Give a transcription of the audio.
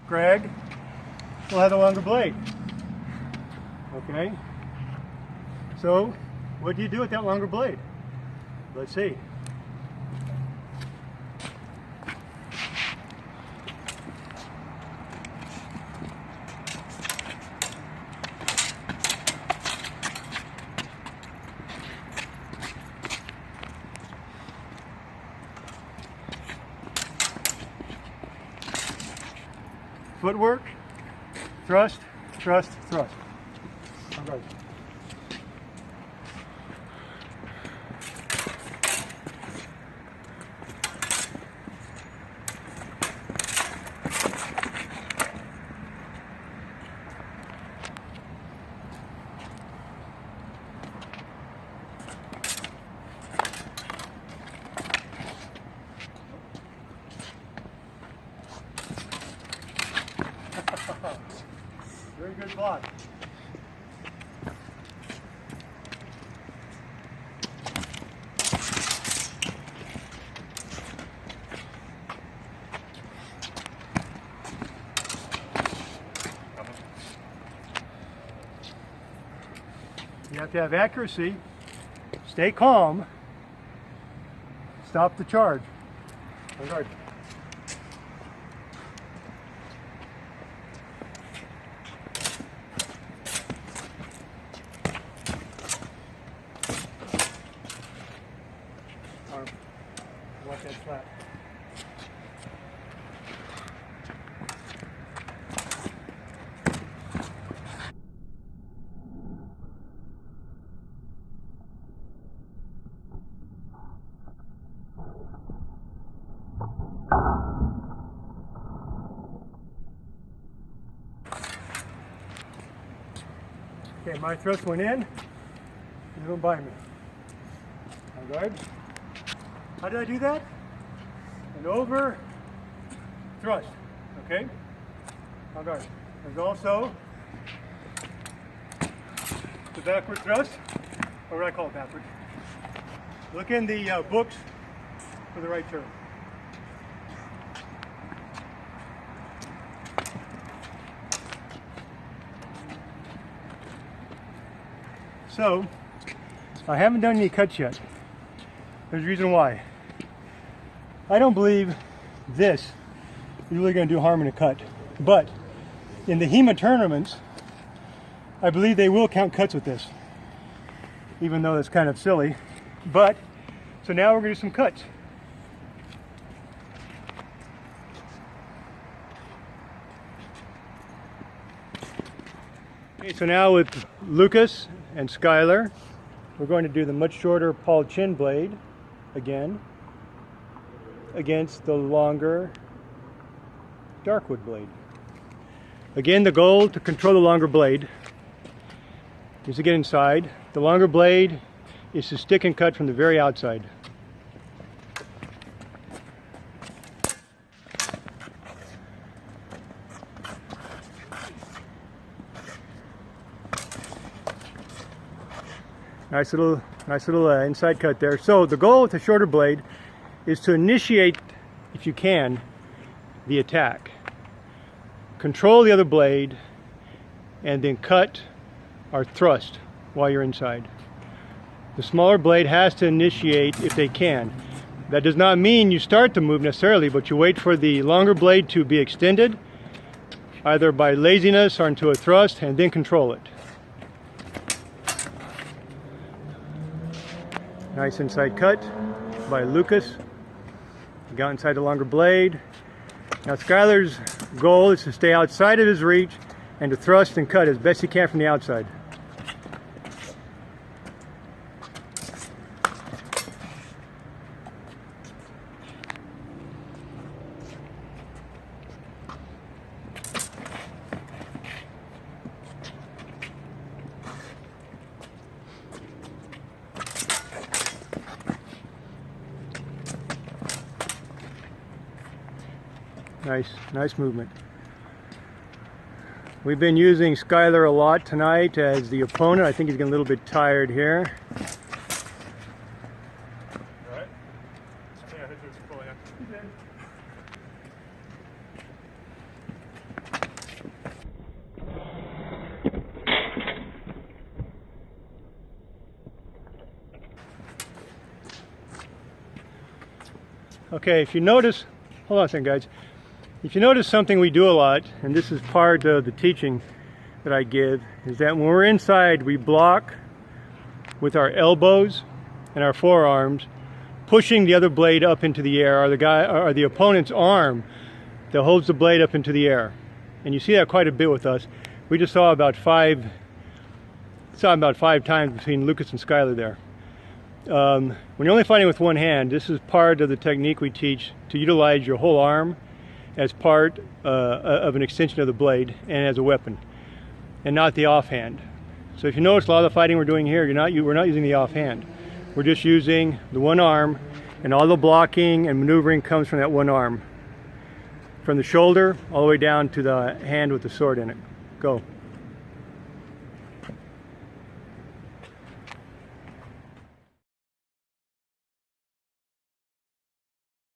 Greg will have the longer blade. Okay? So, what do you do with that longer blade? Let's see. Footwork, thrust, thrust, thrust. All right. Very good block. You have to have accuracy, stay calm, stop the charge. On guard. Arm. Watch that flat. Okay, my thrust went in. You don't buy me. On guard. How did I do that? And over, thrust. Okay? On guard. There's also the backward thrust, or what I call it backward. Look in the books for the right turn. So, I haven't done any cuts yet. There's a reason why. I don't believe this is really going to do harm in a cut. But in the HEMA tournaments, I believe they will count cuts with this. Even though that's kind of silly. But, so now we're going to do some cuts. Okay, so now with Lucas and Skylar, we're going to do the much shorter Paul Chin blade again against the longer Darkwood blade. Again, the goal to control the longer blade is to get inside. The longer blade is to stick and cut from the very outside. Nice little inside cut there. So the goal with the shorter blade is to initiate, if you can, the attack. Control the other blade and then cut or thrust while you're inside. The smaller blade has to initiate if they can. That does not mean you start the move necessarily, but you wait for the longer blade to be extended, either by laziness or into a thrust, and then control it. Nice inside cut by Lucas. Got inside the longer blade. Now Skylar's goal is to stay outside of his reach and to thrust and cut as best he can from the outside. Nice movement. We've been using Skylar a lot tonight as the opponent. I think he's getting a little bit tired here. All right. Yeah, I think it's pulling up. Okay, if you notice, hold on a second guys. If you notice something we do a lot, and this is part of the teaching that I give, is that when we're inside, we block with our elbows and our forearms, pushing the other blade up into the air, or the opponent's arm that holds the blade up into the air. And you see that quite a bit with us. We just saw about five times between Lucas and Skylar there. When you're only fighting with one hand, this is part of the technique we teach to utilize your whole arm as part of an extension of the blade and as a weapon, and not the offhand. So if you notice a lot of the fighting we're doing here, we're not using the offhand. We're just using the one arm, and all the blocking and maneuvering comes from that one arm. From the shoulder all the way down to the hand with the sword in it. Go.